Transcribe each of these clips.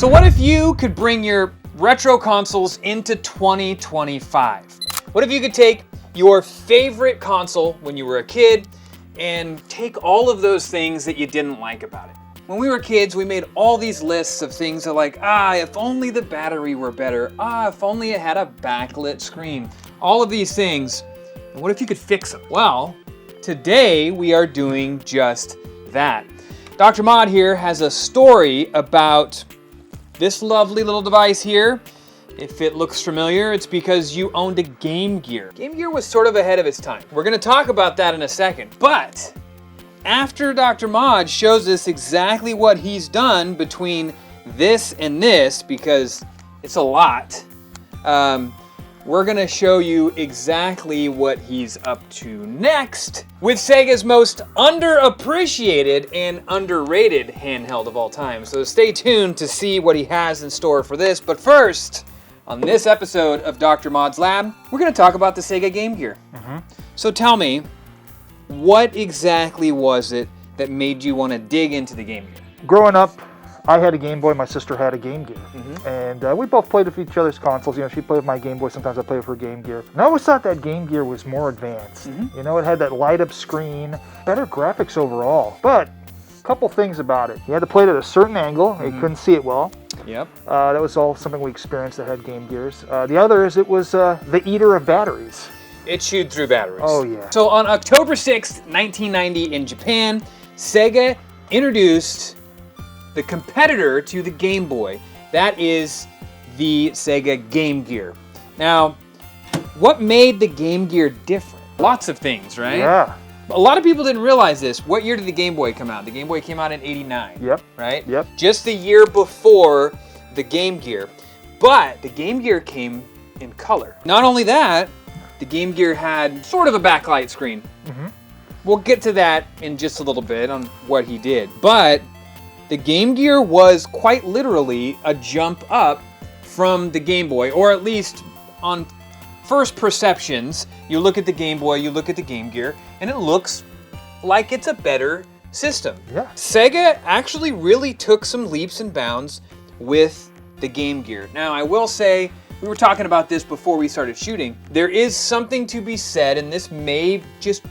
So what if you could bring your retro consoles into 2025? What if you could take your favorite console when you were a kid and take all of those things that you didn't like about it? When we were kids, we made all these lists of things that like, if only the battery were better. If only it had a backlit screen. All of these things. What if you could fix them? Well, today we are doing just that. Dr. Mod here has a story about this lovely little device here. If it looks familiar, it's because you owned a Game Gear. Game Gear was sort of ahead of its time. We're gonna talk about that in a second, but after Dr. Mod shows us exactly what he's done between this and this, because it's a lot, we're gonna show you exactly what he's up to next with Sega's most underappreciated and underrated handheld of all time. So stay tuned to see what he has in store for this. But first, on this episode of Dr. Mod's Lab, we're gonna talk about the Sega Game Gear. So tell me, what exactly was it that made you want to dig into the Game Gear? Growing up, I had a Game Boy, my sister had a Game Gear. And we both played with each other's consoles. You know, she played with my Game Boy, sometimes I played with her Game Gear. And I always thought that Game Gear was more advanced. You know, it had that light-up screen, better graphics overall. But a couple things about it. You had to play it at a certain angle, you couldn't see it well. That was all something we experienced that had Game Gears. The other is it was the eater of batteries. It chewed through batteries. Oh, yeah. So on October 6th, 1990 in Japan, Sega introduced the competitor to the Game Boy. That is the Sega Game Gear. Now, what made the Game Gear different? Lots of things, right? Yeah. A lot of people didn't realize this. What year did the Game Boy come out? The Game Boy came out in '89. Yep. Right? Yep. Just the year before the Game Gear. But the Game Gear came in color. Not only that, the Game Gear had sort of a backlight screen. We'll get to that in just a little bit on what he did. But the Game Gear was quite literally a jump up from the Game Boy, or at least on first perceptions. You look at the Game Boy, you look at the Game Gear, and it looks like it's a better system. Yeah. Sega actually really took some leaps and bounds with the Game Gear. Now, I will say, we were talking about this before we started shooting. There is something to be said, and this may just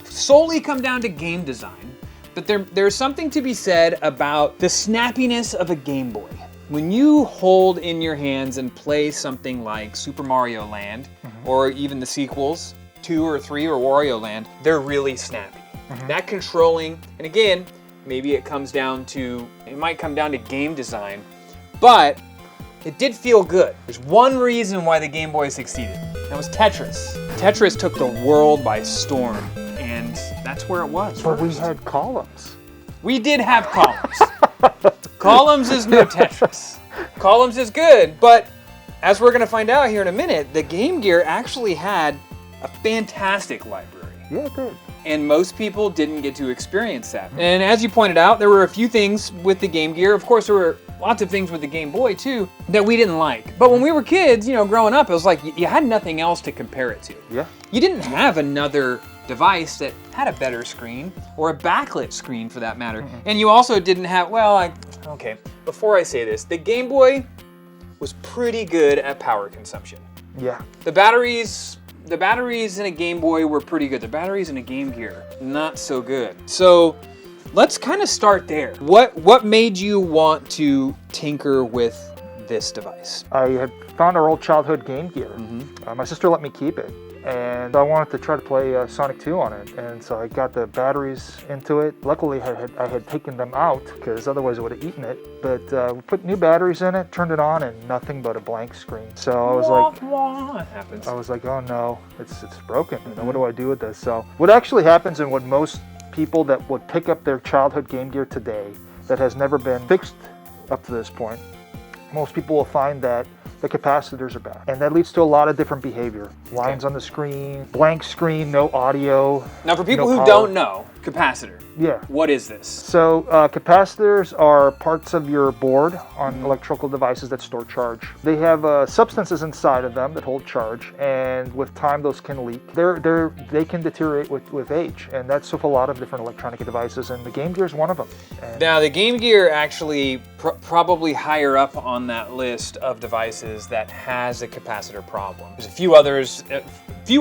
solely come down to game design, but there's something to be said about the snappiness of a Game Boy. When you hold in your hands and play something like Super Mario Land, or even the sequels, 2 or 3 or Wario Land, they're really snappy. That controlling, and again, maybe it might come down to game design, but it did feel good. There's one reason why the Game Boy succeeded. That was Tetris. Tetris took the world by storm, and that's where it was. But we had columns. We did have columns. Columns is no Tetris. Columns is good, but as we're gonna find out here in a minute, the Game Gear actually had a fantastic library. Yeah, it did. And most people didn't get to experience that. And as you pointed out, there were a few things with the Game Gear. Of course, there were lots of things with the Game Boy too that we didn't like. But when we were kids, you know, growing up, it was like you had nothing else to compare it to. Yeah. You didn't have another device that had a better screen, or a backlit screen for that matter. And you also didn't have, okay, before I say this, the Game Boy was pretty good at power consumption. Yeah. The batteries in a Game Boy were pretty good. The batteries in a Game Gear, not so good. So let's kind of start there. What made you want to tinker with this device? I had found our old childhood Game Gear. My sister let me keep it, and I wanted to try to play Sonic 2 on it. And so I got the batteries into it. Luckily, I had taken them out, because otherwise I would have eaten it. But we put new batteries in it, turned it on, and nothing but a blank screen. So I was like, what happens? I was like, oh no, it's broken. You know, what do I do with this? So what actually happens, and what most people that would pick up their childhood Game Gear today that has never been fixed up to this point, most people will find that the capacitors are bad. And that leads to a lot of different behavior. Lines on the screen, blank screen, no audio. Now for people no who power. don't know, capacitor. Yeah. What is this? So capacitors are parts of your board on electrical devices that store charge. They have substances inside of them that hold charge, and with time those can leak. They can deteriorate with age, and that's with a lot of different electronic devices, and the Game Gear is one of them. And Now, the Game Gear actually probably higher up on that list of devices that has a capacitor problem. There's a few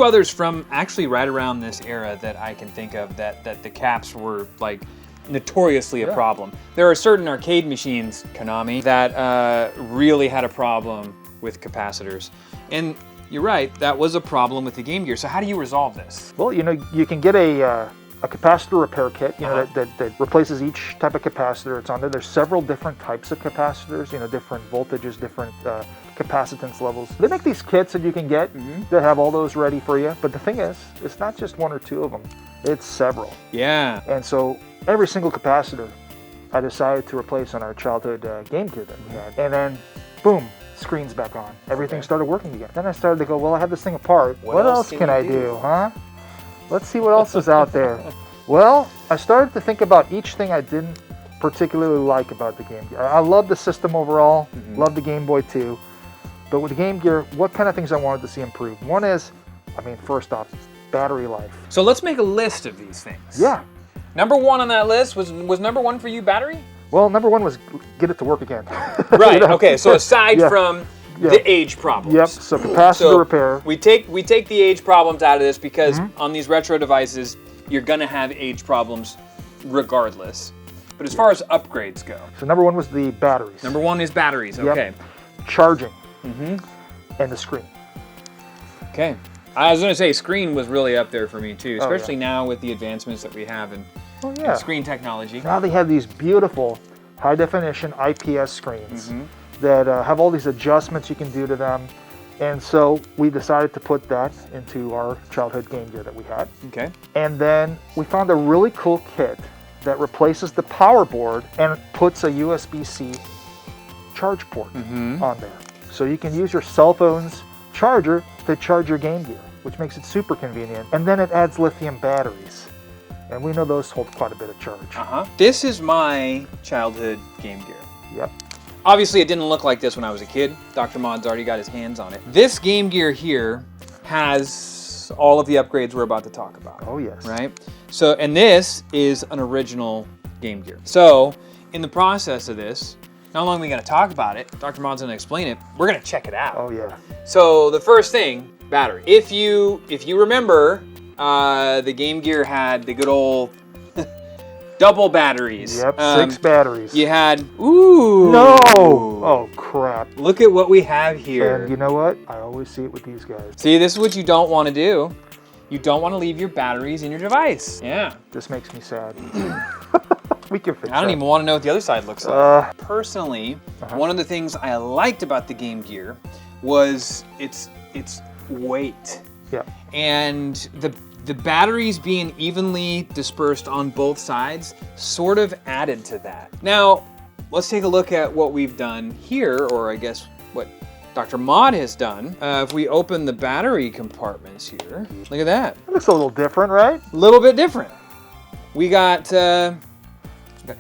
others from actually right around this era that I can think of that the caps were like notoriously a problem. There are certain arcade machines, Konami, that really had a problem with capacitors. And you're right, that was a problem with the Game Gear. So how do you resolve this? well, you can get a capacitor repair kit, that replaces each type of capacitor it's on there. There's several different types of capacitors, different voltages, different capacitance levels. They make these kits that you can get that have all those ready for you. But the thing is, it's not just one or two of them. It's several. Yeah. And so every single capacitor I decided to replace on our childhood Game Gear that we had. And then, boom, screen's back on. Everything started working again. Then I started to go, well, I have this thing apart. What else can I do, huh? Let's see what else is out there. Well, I started to think about each thing I didn't particularly like about the Game Gear. I love the system overall, love the Game Boy too. But with the Game Gear, what kind of things I wanted to see improved? One is, first off, battery life. So let's make a list of these things. Yeah. Number one on that list was number one for you battery? Well, number one was get it to work again. Right. Okay. So aside from the age problems. Yep. So capacitor repair. We take the age problems out of this because on these retro devices, you're gonna have age problems regardless. But as far as upgrades go. So number one was the batteries. Number one is batteries. Okay. Charging. And the screen. Okay. I was gonna say screen was really up there for me too, especially now with the advancements that we have in screen technology. Now they have these beautiful high definition IPS screens that have all these adjustments you can do to them. And so we decided to put that into our childhood Game Gear that we had. Okay. And then we found a really cool kit that replaces the power board and puts a USB-C charge port on there. So you can use your cell phone's charger to charge your Game Gear, which makes it super convenient. And then it adds lithium batteries. And we know those hold quite a bit of charge. This is my childhood Game Gear. Yep. Obviously, it didn't look like this when I was a kid. Dr. Mod's already got his hands on it. This Game Gear here has all of the upgrades we're about to talk about. Oh, yes. Right? So, and this is an original Game Gear. So, in the process of this, not only are we going to talk about it, Dr. Mod's going to explain it, we're going to check it out. Oh, yeah. So, the first thing, battery. If you remember, the Game Gear had the good old double batteries. Yep, 6 batteries. You had, ooh. No! Oh, crap. Look at what we have here. And you know what? I always see it with these guys. See, this is what you don't want to do. You don't want to leave your batteries in your device. Yeah. This makes me sad. We can fix I don't that. even want to know what the other side looks like. Personally, one of the things I liked about the Game Gear was its weight. Yeah. And the batteries being evenly dispersed on both sides sort of added to that. Now, let's take a look at what we've done here, or I guess what Dr. Mod has done. If we open the battery compartments here, look at that. It looks a little different, right? A little bit different. We got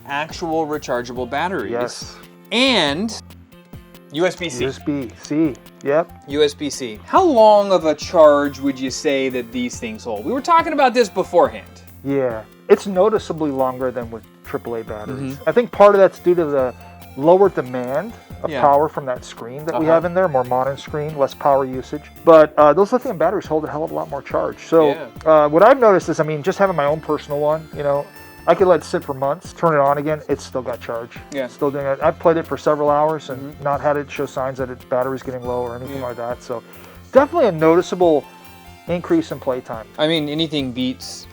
actual rechargeable batteries. Yes. And USB-C. USB-C, yep. USB-C. How long of a charge would you say that these things hold? We were talking about this beforehand. Yeah, it's noticeably longer than with AAA batteries. I think part of that's due to the lower demand of power from that screen that we have in there, more modern screen, less power usage. But those lithium batteries hold a hell of a lot more charge. So what I've noticed is, just having my own personal one, I could let it sit for months, turn it on again, it's still got charge. Yeah. Still doing it. I've played it for several hours and not had it show signs that its battery's getting low or anything like that. So definitely a noticeable increase in playtime. Anything beats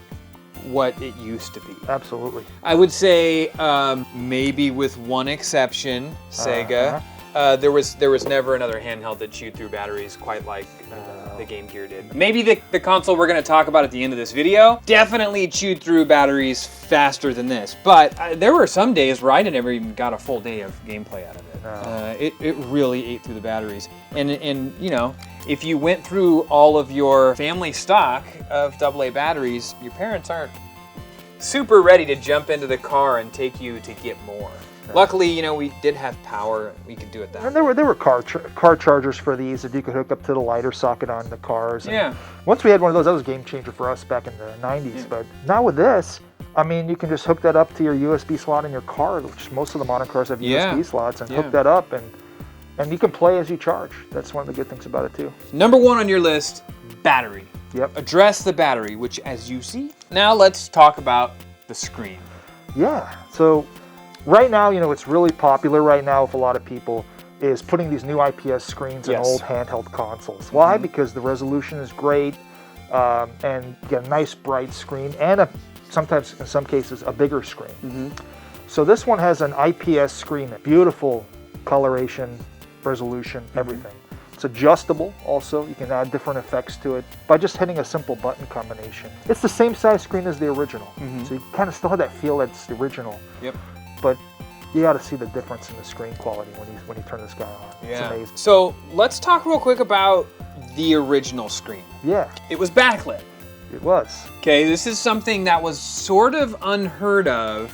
what it used to be. Absolutely. I would say maybe with one exception, Sega. There was never another handheld that chewed through batteries quite like the Game Gear did. Maybe the console we're going to talk about at the end of this video definitely chewed through batteries faster than this. But there were some days where I never even got a full day of gameplay out of it. It really ate through the batteries. And if you went through all of your family stock of AA batteries, your parents aren't super ready to jump into the car and take you to get more. Yeah. Luckily, you know, we did have power. We could do it that way. And there were car chargers for these that you could hook up to the lighter socket on the cars. And Yeah. once we had one of those, that was a game changer for us back in the 90s. Yeah. But now with this, I mean, you can just hook that up to your USB slot in your car, which most of the modern cars have USB slots, and hook that up, and you can play as you charge. That's one of the good things about it too. Number 1 on your list, battery. Yep. Address the battery, which as you see. Now let's talk about the screen. Yeah. So right now, you know, it's really popular right now with a lot of people is putting these new IPS screens in old handheld consoles. Why? Because the resolution is great, and you get a nice bright screen, and sometimes, in some cases, a bigger screen. So this one has an IPS screen, beautiful coloration, resolution, everything. It's adjustable also. You can add different effects to it by just hitting a simple button combination. It's the same size screen as the original. So you kind of still have that feel that's the original. Yep. But you got to see the difference in the screen quality when you turn this guy on. It's amazing. So let's talk real quick about the original screen. Yeah, It was backlit. it was. Okay, this is something that was sort of unheard of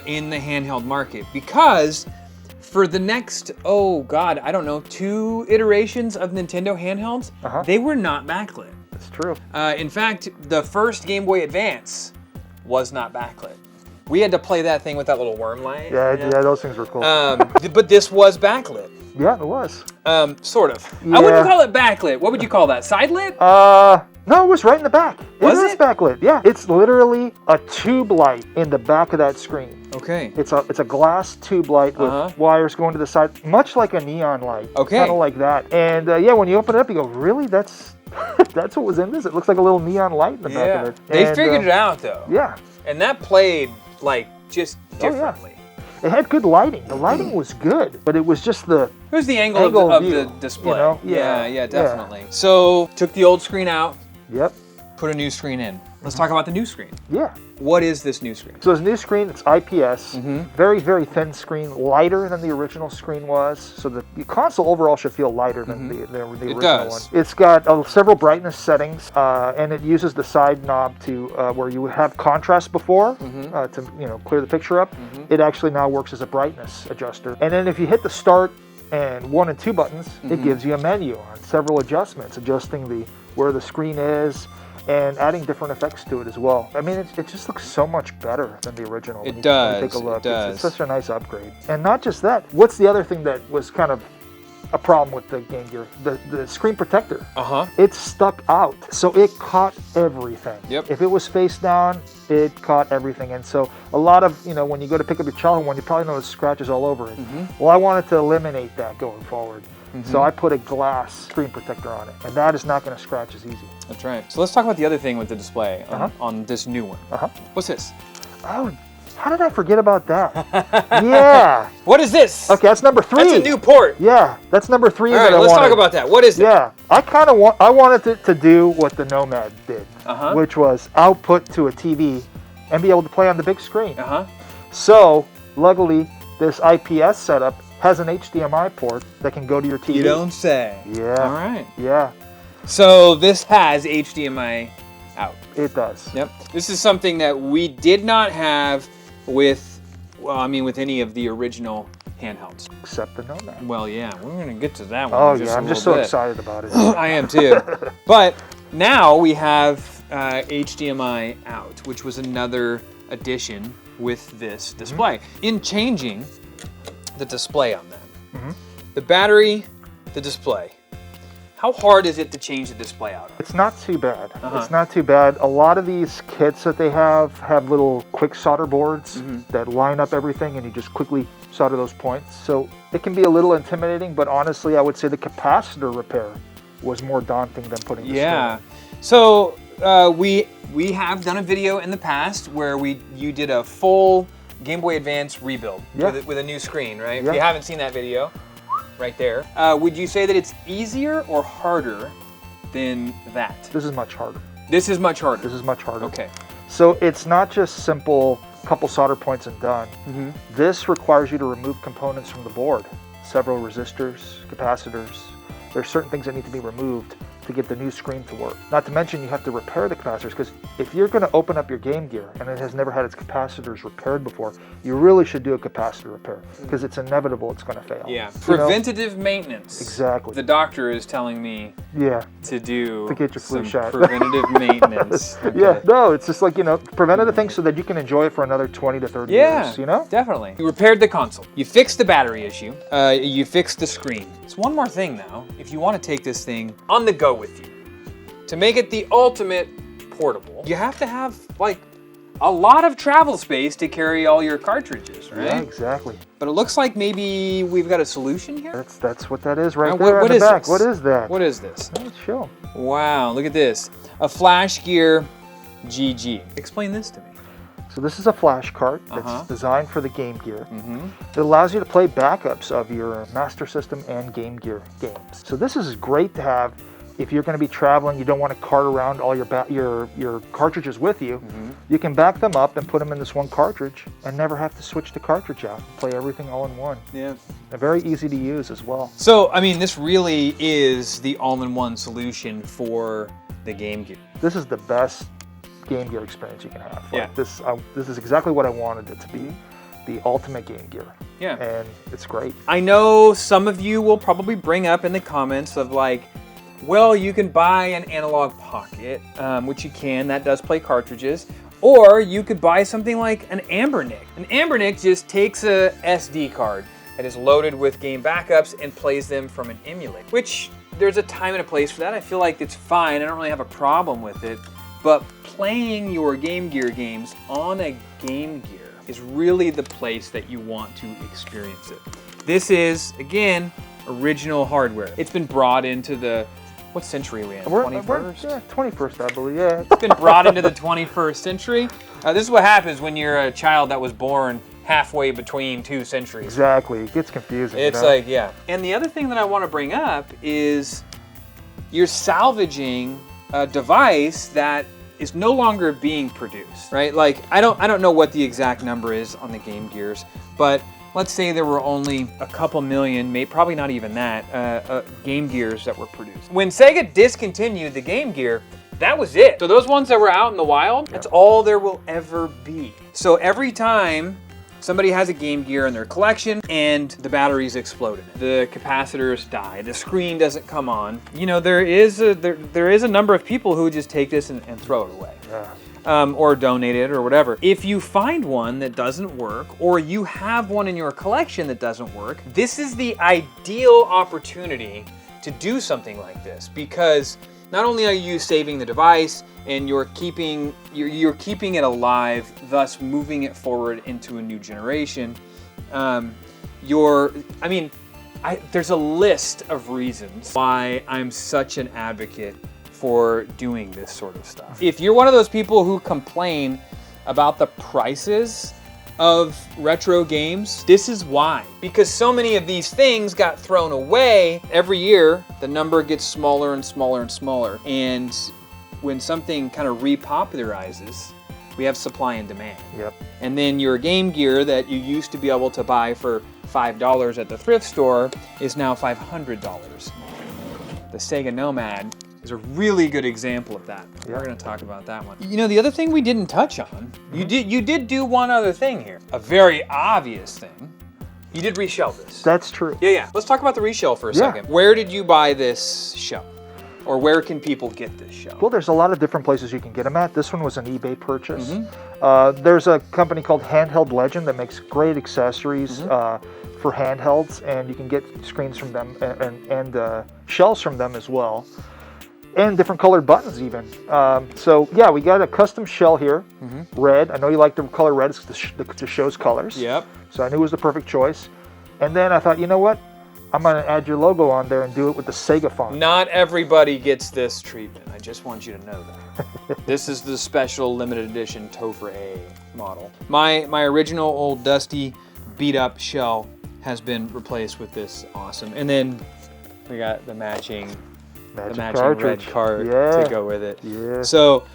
in the handheld market because for the next, I don't know, 2 iterations of Nintendo handhelds, they were not backlit. It's true. In fact, the first Game Boy Advance was not backlit. We had to play that thing with that little worm light. Yeah, those things were cool. But this was backlit. Yeah, it was. Sort of. Yeah. I wouldn't call it backlit. What would you call that? Side lit? No, it was right in the back. Was It is backlit. Yeah, it's literally a tube light in the back of that screen. Okay. It's a glass tube light with wires going to the side, much like a neon light. Okay. Kind of like that. And when you open it up, you go, really? That's what was in this? It looks like a little neon light in the back of it. They figured it out though. Yeah. And that played like just differently. It had good lighting. The lighting was good, but it was just the... It was the angle of view, the display. you know? Yeah, definitely. So took the old screen out, Yep. put a new screen in. Let's talk about the new screen. Yeah. What is this new screen? So this new screen, it's IPS, very, very thin screen, lighter than the original screen was. So the console overall should feel lighter than the original one. It's got several brightness settings, and it uses the side knob to where you would have contrast before to clear the picture up. It actually now works as a brightness adjuster. And then if you hit the start and 1 and 2 buttons, it gives you a menu on several adjustments, adjusting where the screen is, and adding different effects to it as well. I mean, it just looks so much better than the original. It does. When you take a look. It does. It's such a nice upgrade. And not just that. What's the other thing that was kind of a problem with the Game Gear? The screen protector. It stuck out, so it caught everything. Yep. If it was face down, it caught everything. And so a lot of, when you go to pick up your childhood one, you probably notice scratches all over it. Well, I wanted to eliminate that going forward. So I put a glass screen protector on it, and that is not going to scratch as easy. That's right. So let's talk about the other thing with the display on this new one. What's this? Oh, how did I forget about that? Yeah. What is this? Okay, that's number 3. That's a new port. Yeah, that's number 3. All right, let's talk about that. What is it? Yeah, I wanted it to do what the Nomad did, which was output to a TV and be able to play on the big screen. So, luckily, this IPS setup has an HDMI port that can go to your TV. You don't say. Yeah. All right. Yeah. So this has HDMI out. It does. Yep. This is something that we did not have with any of the original handhelds. Except the Nomad. Well, yeah, we're going to get to that one. Oh, in just yeah, a I'm just little so bit. excited about it. I am too. But now we have HDMI out, which was another addition with this display. In changing the display on that, the battery, the display, how hard is it to change the display out? It's not too bad. It's not too bad. A lot of these kits that they have little quick solder boards that line up everything, and you just quickly solder those points. So it can be a little intimidating, but honestly, I would say the capacitor repair was more daunting than putting the screen in. So we have done a video in the past where you did a full Game Boy Advance rebuild with a new screen, right? Yeah. If you haven't seen that video, right there. Would you say that it's easier or harder than that? This is much harder. This is much harder. This is much harder. Okay. So it's not just simple couple solder points and done. This requires you to remove components from the board. Several resistors, capacitors. There's certain things that need to be removed to get the new screen to work. Not to mention you have to repair the capacitors, because if you're going to open up your Game Gear and it has never had its capacitors repaired before, you really should do a capacitor repair, because it's inevitable it's going to fail. Yeah, preventative maintenance. Exactly. The doctor is telling me to do to get your flu shot. Preventative maintenance. Okay. Yeah, no, it's just like, preventative things so that you can enjoy it for another 20 to 30 years, Definitely. You repaired the console. You fixed the battery issue. You fixed the screen. It's one more thing now. If you want to take this thing on the go with you, to make it the ultimate portable, you have to have like a lot of travel space to carry all your cartridges, right? Yeah, exactly. But it looks like maybe we've got a solution here. That's what that is right there on the back. This? What is that? What is this? Let's show. Wow, look at this. A Flash Gear GG. Explain this to me. So this is a flash cart that's designed for the Game Gear. It allows you to play backups of your Master System and Game Gear games. So this is great to have if you're going to be traveling, you don't want to cart around all your cartridges with you. You can back them up and put them in this one cartridge and never have to switch the cartridge out. Play everything all in one. Yeah. And very easy to use as well. So, I mean, this really is the all-in-one solution for the Game Gear. This is the best Game Gear experience you can have. Yeah. This is exactly what I wanted it to be. The ultimate Game Gear. Yeah. And it's great. I know some of you will probably bring up in the comments of like, well, you can buy an analog pocket, which you can, that does play cartridges, or you could buy something like an Ambernick. An Ambernick just takes a SD card that is loaded with game backups and plays them from an emulator, which there's a time and a place for that. I feel like it's fine, I don't really have a problem with it, but playing your Game Gear games on a Game Gear is really the place that you want to experience it. This is, again, original hardware. It's been brought into the, what century are we in? 21st? Yeah, 21st, I believe, yeah. It's been brought into the 21st century. This is what happens when you're a child that was born halfway between two centuries. Exactly, it gets confusing. It's like, yeah. And the other thing that I want to bring up is you're salvaging a device that is no longer being produced, right? Like, I don't know what the exact number is on the Game Gears, but let's say there were only a couple million, maybe probably not even that, Game Gears that were produced. When Sega discontinued the Game Gear, that was it. So those ones that were out in the wild, that's all there will ever be. So every time somebody has a Game Gear in their collection and the batteries explode in it, the capacitors die, the screen doesn't come on, there is a number of people who would just take this and throw it away. Yeah. Or donate it or whatever. If you find one that doesn't work, or you have one in your collection that doesn't work, this is the ideal opportunity to do something like this, because not only are you saving the device and you're keeping it alive, thus moving it forward into a new generation. There's a list of reasons why I'm such an advocate for doing this sort of stuff. If you're one of those people who complain about the prices of retro games, this is why. Because so many of these things got thrown away. Every year, the number gets smaller and smaller and smaller. And when something kind of repopularizes, we have supply and demand. Yep. And then your Game Gear that you used to be able to buy for $5 at the thrift store is now $500. The Sega Nomad is a really good example of that. Yeah. We're going to talk about that one. The other thing we didn't touch on, you did do one other thing here. A very obvious thing. You did reshell this. That's true. Yeah. Let's talk about the reshell for a second. Where did you buy this shell? Or where can people get this shell? Well, there's a lot of different places you can get them at. This one was an eBay purchase. There's a company called Handheld Legend that makes great accessories for handhelds, and you can get screens from them and shells from them as well. And different colored buttons even. So yeah, we got a custom shell here, red. I know you like the color red, it shows colors. Yep. So I knew it was the perfect choice. And then I thought, you know what? I'm going to add your logo on there and do it with the Sega font. Not everybody gets this treatment. I just want you to know that. This is the special limited edition Tofer.A model. My original old dusty beat up shell has been replaced with this awesome. And then we got the matching red card to go with it. Yeah. So,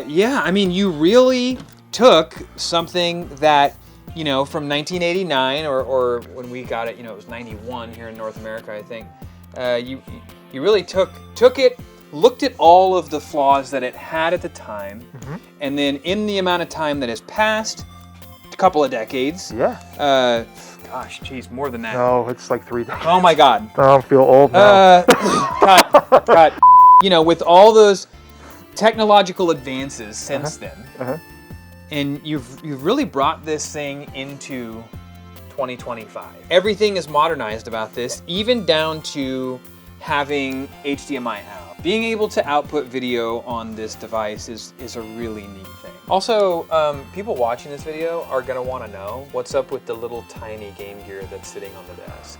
you really took something that, from 1989 or when we got it, it was 91 here in North America, I think. You really took it looked at all of the flaws that it had at the time, and then in the amount of time that has passed, a couple of decades. Yeah. Gosh, geez, more than that. No, it's like 3 decades. Oh my God. I feel old now. Cut. You know, with all those technological advances since then, and you've really brought this thing into 2025. Everything is modernized about this, even down to having HDMI out. Being able to output video on this device is a really neat thing. Also, people watching this video are gonna wanna know what's up with the little tiny Game Gear that's sitting on the desk.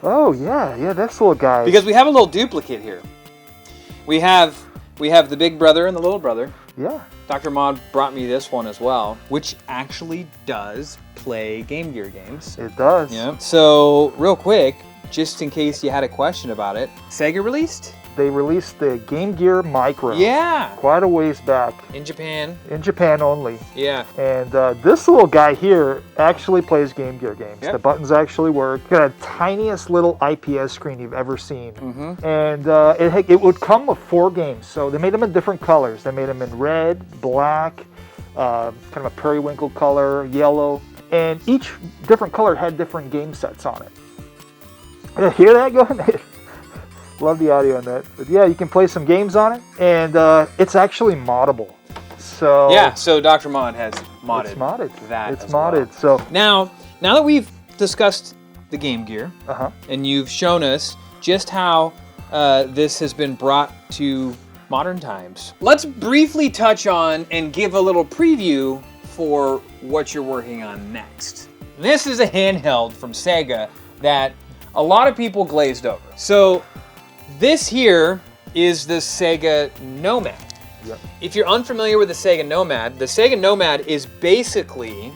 Oh yeah, this little guy. Because we have a little duplicate here. We have the big brother and the little brother. Yeah. Dr. Mod brought me this one as well, which actually does play Game Gear games. It does. Yeah. So real quick, just in case you had a question about it, Sega released? They released the Game Gear Micro. Yeah. Quite a ways back. In Japan. In Japan only. Yeah. And this little guy here actually plays Game Gear games. Yep. The buttons actually work. Got the tiniest little IPS screen you've ever seen. And it would come with 4 games. So they made them in different colors. They made them in red, black, kind of a periwinkle color, yellow. And each different color had different game sets on it. Hear that going? Love the audio on that. But yeah, you can play some games on it, and it's actually moddable. So yeah, so Dr. Mod has modded. It's modded. That it's as modded. Well. So now that we've discussed the Game Gear, and you've shown us just how this has been brought to modern times, let's briefly touch on and give a little preview for what you're working on next. This is a handheld from Sega that a lot of people glazed over. So this here is the Sega Nomad. Yep. If you're unfamiliar with the Sega Nomad is basically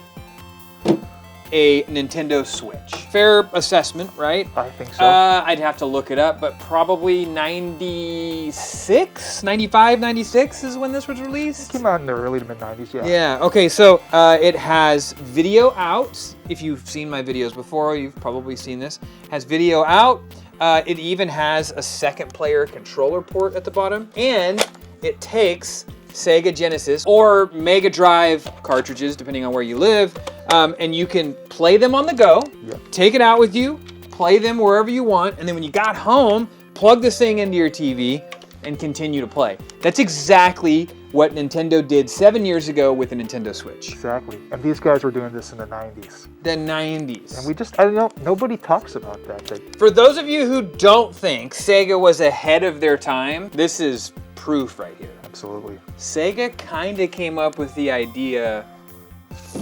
a Nintendo Switch. Fair assessment, right? I think so. I'd have to look it up, but probably 96, 95, 96 is when this was released. It came out in the early to mid 90s, yeah. Yeah, okay, so it has video out. If you've seen my videos before, you've probably seen this. It has video out. It even has a second player controller port at the bottom, and it takes Sega Genesis or Mega Drive cartridges, depending on where you live, and you can play them on the go, take it out with you, play them wherever you want, and then when you got home, plug this thing into your TV and continue to play. That's exactly what Nintendo did 7 years ago with the Nintendo Switch. Exactly. And these guys were doing this in the 90s. The 90s. And I don't know, nobody talks about that. For those of you who don't think Sega was ahead of their time, this is proof right here. Absolutely. Sega kind of came up with the idea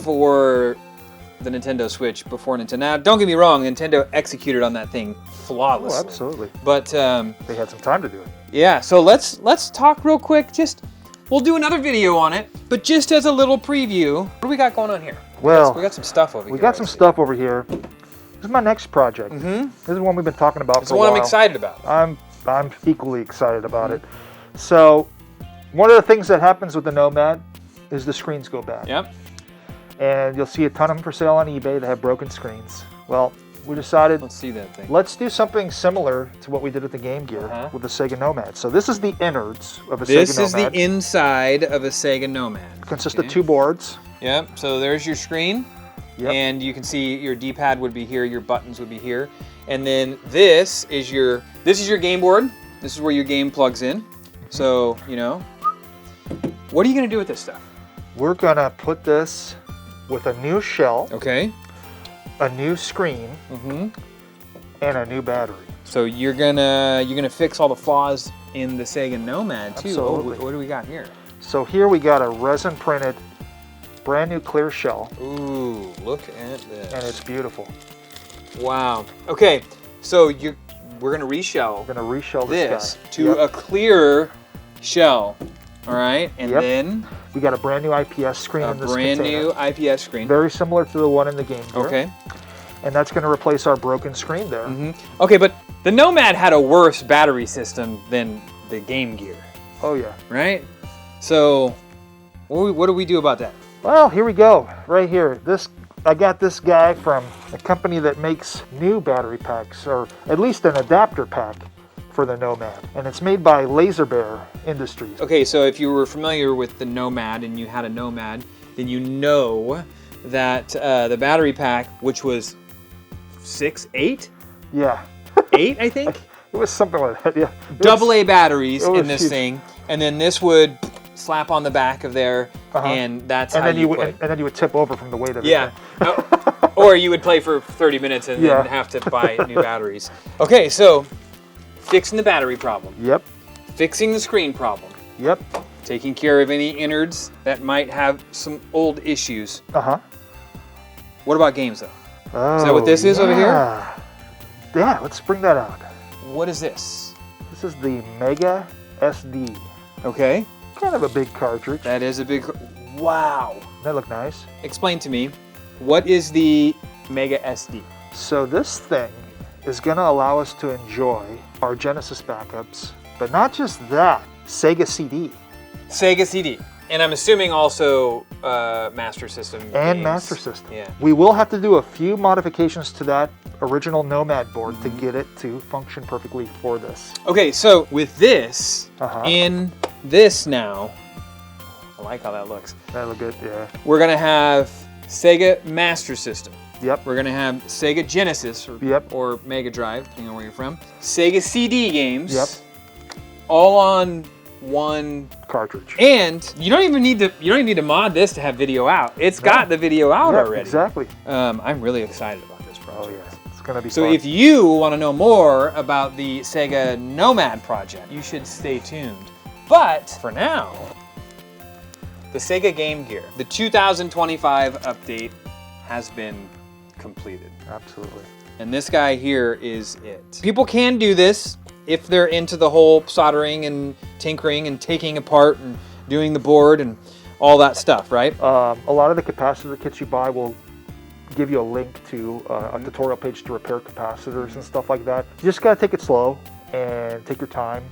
for the Nintendo Switch before Nintendo. Now, don't get me wrong, Nintendo executed on that thing flawlessly. Oh, absolutely. But they had some time to do it. Yeah, so let's talk real quick. We'll do another video on it, but just as a little preview, what do we got going on here? Well, we got some stuff over here. We got some stuff over here. This is my next project. This is one we've been talking about It's for a while. It's one I'm excited about. I'm equally excited about it. So, one of the things that happens with the Nomad is the screens go bad. Yep. And you'll see a ton of them for sale on eBay that have broken screens. Well, we decided, let's see that thing. Let's do something similar to what we did with the Game Gear with the Sega Nomad. So this is the innards of a Sega Nomad. This is the inside of a Sega Nomad. It consists of 2 boards. Yep, so there's your screen. Yep. And you can see your D-pad would be here, your buttons would be here. And then this is your game board. This is where your game plugs in. So, what are you gonna do with this stuff? We're gonna put this with a new shell. Okay. A new screen, and a new battery. So you're gonna fix all the flaws in the Sega Nomad too. Absolutely. Oh, what do we got here? So here we got a resin printed, brand new clear shell. Ooh, look at this. And it's beautiful. Wow. Okay, so we're gonna reshell. We're gonna reshell this guy to a clear shell. All right, and then we got a brand new IPS screen in this container. A brand new IPS screen. Very similar to the one in the Game Gear. Okay. And that's going to replace our broken screen there. Okay, but the Nomad had a worse battery system than the Game Gear. Oh yeah. Right? So, what do we do about that? Well, here we go. Right here. I got this guy from a company that makes new battery packs, or at least an adapter pack for the Nomad, and it's made by Laser Bear Industries. Okay, so if you were familiar with the Nomad and you had a Nomad, then you know that the battery pack, which was 8? Yeah. 8, I think? It was something like that, yeah. AA batteries in this huge. thing, and then this would slap on the back of there, and that's how you play. And then you would tip over from the weight of it. Yeah. Or you would play for 30 minutes and then have to buy new batteries. Okay, so fixing the battery problem. Yep. Fixing the screen problem. Yep. Taking care of any innards that might have some old issues. Uh-huh. What about games, though? Oh, Is that what this is over here? Yeah, let's bring that out. What is this? This is the Mega SD. Okay. Kind of a big cartridge. That is a big... Wow. That look nice? Explain to me, what is the Mega SD? So this thing is going to allow us to enjoy our Genesis backups, but not just that, Sega CD. Sega CD. And I'm assuming also Master System And games. Master System. Yeah. We will have to do a few modifications to that original Nomad board to get it to function perfectly for this. Okay, so with this, in this now, I like how that looks. That look good, yeah. We're gonna have Sega Master System. Yep. We're gonna have Sega Genesis or Mega Drive, depending on where you're from. Sega CD games. Yep. All on one cartridge. And you don't even need to mod this to have video out. It's got the video out already. Exactly. I'm really excited about this project. Oh yeah, it's gonna be so fun. if you want to know more about the Sega Nomad project, you should stay tuned. But for now, the Sega Game Gear, the 2025 update has been completed. Absolutely. And this guy here is it. People can do this if they're into the whole soldering and tinkering and taking apart and doing the board and all that stuff, right? A lot of the capacitor kits you buy will give you a link to a tutorial page to repair capacitors and stuff like that. You just gotta take it slow and take your time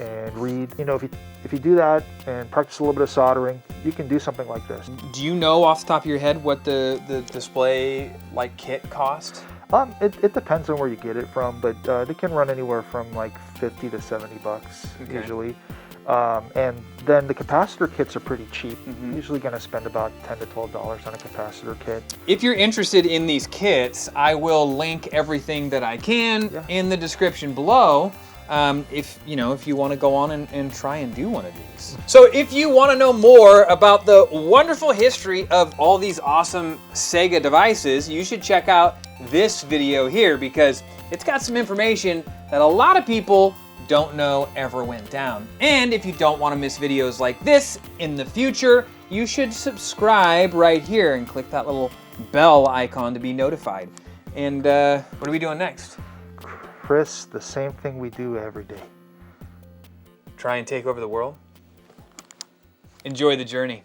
and read. You know, if you do that and practice a little bit of soldering, you can do something like this. Do you know off the top of your head what the display like kit cost? It depends on where you get it from, but they can run anywhere from like 50 to 70 bucks usually. And then the capacitor kits are pretty cheap. Usually going to spend about $10 to $12 on a capacitor kit. If you're interested in these kits, I will link everything that I can in the description below. If you want to go on and try and do one of these. So if you want to know more about the wonderful history of all these awesome Sega devices, you should check out this video here because it's got some information that a lot of people don't know ever went down. And if you don't want to miss videos like this in the future, you should subscribe right here and click that little bell icon to be notified. And what are we doing next? Chris, the same thing we do every day. Try and take over the world? Enjoy the journey.